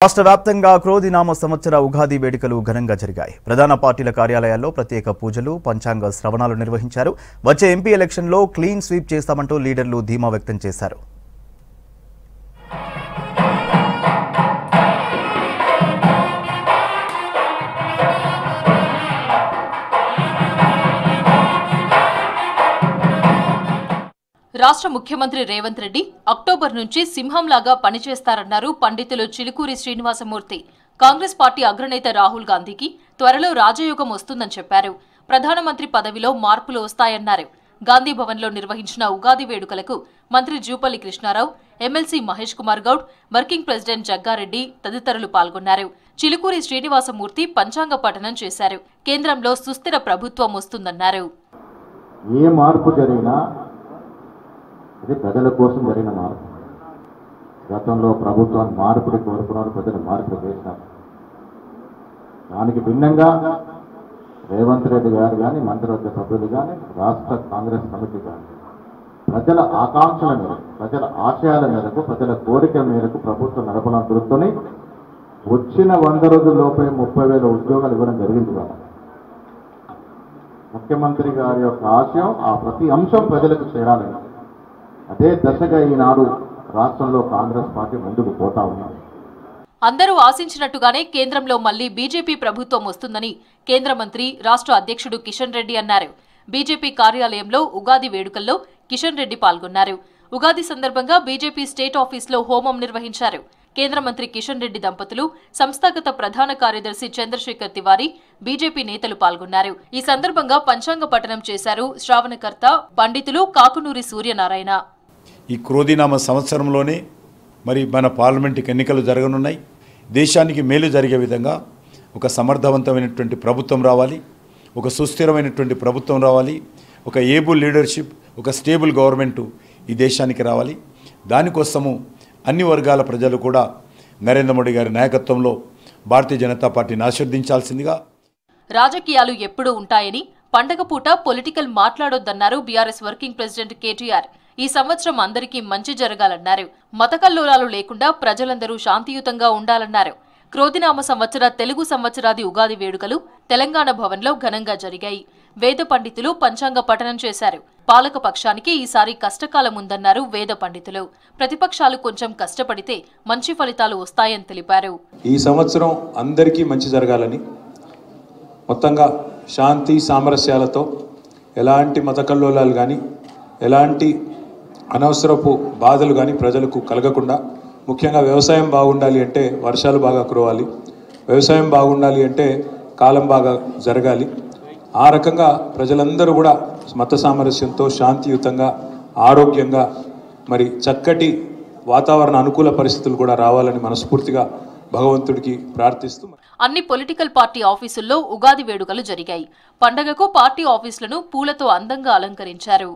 రాష్ట్ర వ్యాప్తంగా క్రోధినామ సంవత్సర ఉగాది వేడుకలు ఘనంగా జరిగాయి. ప్రధాన పార్టీల కార్యాలయాల్లో ప్రత్యేక పూజలు, పంచాంగ శ్రవణాలు నిర్వహించారు. వచ్చే ఎంపీ ఎలక్షన్లో క్లీన్ స్వీప్ చేస్తామంటూ లీడర్లు ధీమా వ్యక్తం చేశారు. రాష్ట్ర ముఖ్యమంత్రి రేవంత్ రెడ్డి అక్టోబర్ నుంచి సింహంలాగా పనిచేస్తారన్నారు పండితులు చిలుకూరి శ్రీనివాసమూర్తి. కాంగ్రెస్ పార్టీ అగ్రనేత రాహుల్ గాంధీకి త్వరలో రాజయోగం వస్తుందని చెప్పారు. ప్రధానమంత్రి పదవిలో మార్పులు వస్తాయన్నారు. గాంధీ భవన్లో నిర్వహించిన ఉగాది వేడుకలకు మంత్రి Jupally Krishna Rao, MLC Mahesh Kumar Goud, working president Jagga Reddy తదితరులు పాల్గొన్నారు. చిలుకూరి శ్రీనివాసమూర్తి పంచాంగ పఠనం చేశారు. కేంద్రంలో సుస్థిర ప్రభుత్వం వస్తుందన్నారు. ఏ మార్పు జరిగినా ఇది ప్రజల కోసం జరిగిన మార్పు. గతంలో ప్రభుత్వాన్ని మార్పుని కోరుకున్నారు, ప్రజలు మార్పులు చేశారు. దానికి భిన్నంగా రేవంత్ రెడ్డి గారు కానీ, మంత్రివర్గ సభ్యులు కానీ, రాష్ట్ర కాంగ్రెస్ కమిటీ కానీ ప్రజల ఆకాంక్షల మేరకు, ప్రజల ఆశయాల మేరకు, ప్రజల కోరిక మేరకు ప్రభుత్వం నడపడం దృష్టిని వచ్చిన 100 రోజుల్లోపే 30,000 ఉద్యోగాలు ఇవ్వడం జరిగింది. కదా ముఖ్యమంత్రి గారి యొక్క ఆశయం ఆ ప్రతి అంశం ప్రజలకు చేరాలని, అదే దశగా ఈనాడు రాష్ట్రంలో కాంగ్రెస్ పార్టీ ముందుకు పోతా ఉన్నారు. అందరూ ఆశించినట్టుగానే కేంద్రంలో మళ్లీ బీజేపీ ప్రభుత్వం వస్తుందని కేంద్ర మంత్రి, రాష్ట్ర అధ్యక్షుడు కిషన్ రెడ్డి అన్నారు. బీజేపీ కార్యాలయంలో ఉగాది వేడుకల్లో కిషన్ రెడ్డి పాల్గొన్నారు. ఉగాది సందర్భంగా బీజేపీ స్టేట్ ఆఫీసులో హోమం నిర్వహించారు. కేంద్ర మంత్రి కిషన్ రెడ్డి దంపతులు, సంస్థాగత ప్రధాన కార్యదర్శి చంద్రశేఖర్ తివారీ, బీజేపీ నేతలు పాల్గొన్నారు. ఈ సందర్భంగా పంచాంగ పఠనం చేశారు శ్రావణకర్త పండితులు కాకునూరి సూర్యనారాయణ. ఈ క్రోధినామ సంవత్సరంలోనే మరి మన పార్లమెంటుకి ఎన్నికలు జరగనున్నాయి. దేశానికి మేలు జరిగే విధంగా ఒక సమర్థవంతమైనటువంటి ప్రభుత్వం రావాలి, ఒక సుస్థిరమైనటువంటి ప్రభుత్వం రావాలి, ఒక ఏబుల్ లీడర్షిప్, ఒక స్టేబుల్ గవర్నమెంటు ఈ దేశానికి రావాలి. దానికోసము అన్ని వర్గాల ప్రజలు కూడా నరేంద్ర మోడీ గారి నాయకత్వంలో భారతీయ జనతా పార్టీని ఆశీర్వదించాల్సిందిగా. రాజకీయాలు ఎప్పుడూ ఉంటాయని, పండగ పూట పొలిటికల్ మాట్లాడొద్దన్నారు బీఆర్ఎస్ వర్కింగ్ ప్రెసిడెంట్ కేటీఆర్. ఈ సంవత్సరం అందరికీ మంచి జరగాలన్నారు. మతకల్లోలాలు లేకుండా ప్రజలందరూ శాంతియుతంగా ఉండాలన్నారు. క్రోధినామ సంవత్సర తెలుగు సంవత్సరాది ఉగాది వేడుకలు తెలంగాణ భవన్లో ఘనంగా జరిగాయి. వేద పండితులు పంచాంగ పఠనం చేశారు. పాలక పక్షానికి ఈసారి కష్టకాలం ఉందన్నారు వేద పండితులు. ప్రతిపక్షాలు కొంచెం కష్టపడితే మంచి ఫలితాలు వస్తాయని తెలిపారు. ఈ సంవత్సరం అందరికీ మంచి జరగాలని, మొత్తంగా శాంతి సామరస్యాలతో ఎలాంటి మతకల్లోలాలు కానీ, ఎలాంటి అనవసరపు బాధలు కానీ ప్రజలకు కలగకుండా, ముఖ్యంగా వ్యవసాయం బాగుండాలి అంటే వర్షాలు బాగా కురవాలి, వ్యవసాయం బాగుండాలి అంటే కాలం బాగా జరగాలి. ఆ రకంగా ప్రజలందరూ కూడా మత సామరస్యంతో శాంతియుతంగా, ఆరోగ్యంగా, మరి చక్కటి వాతావరణ అనుకూల పరిస్థితులు కూడా రావాలని మనస్ఫూర్తిగా భగవంతుడికి ప్రార్థిస్తూ అన్ని పొలిటికల్ పార్టీ ఆఫీసుల్లో ఉగాది వేడుకలు జరిగాయి. పండగకు పార్టీ ఆఫీసులను పూలతో అందంగా అలంకరించారు.